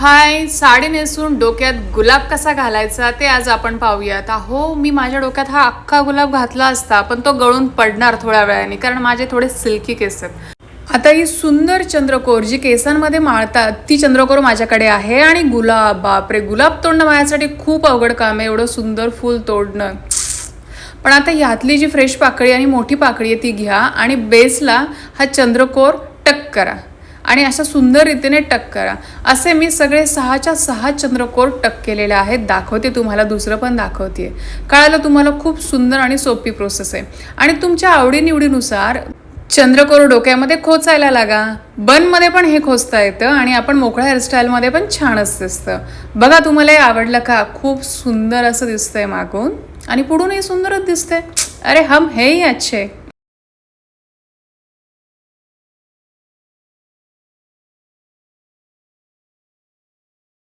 हाय, साडी नेसून डोक्यात गुलाब कसा घालायचा ते आज आपण पाहूयात. अहो, मी माझ्या डोक्यात हा अख्खा गुलाब घातला असता, पण तो गळून पडणार थोड्या वेळाने, कारण माझे थोडे सिल्की केस आहेत. आता ही सुंदर चंद्रकोर जी केसांमध्ये माळतात ती चंद्रकोर माझ्याकडे आहे. आणि गुलाब, बापरे, गुलाब तोडणं माझ्यासाठी खूप अवघड काम आहे, एवढं सुंदर फूल तोडणं. पण आता ह्यातली जी फ्रेश पाकळी आणि मोठी पाकळी आहे ती घ्या आणि बेसला हा चंद्रकोर टक करा आणि अशा सुंदर रीतीने टक करा. असे मी सगळे 6च्या 6 चंद्रकोर टक केलेले आहेत. दाखवते तुम्हाला, दुसरं पण दाखवते. कळालं तुम्हाला? खूप सुंदर आणि सोपी प्रोसेस आहे. आणि तुमच्या आवडीनिवडीनुसार चंद्रकोर डोक्यामध्ये खोचायला लागा. बनमध्ये पण हे खोचता येतं आणि आपण मोकळ्या हेअरस्टाईलमध्ये पण छानच दिसतं. बघा, तुम्हाला हे आवडलं का? खूप सुंदर असं दिसतंय मागून आणि पुढूनही सुंदरच दिसतंय. अरे हम है ही अच्छे.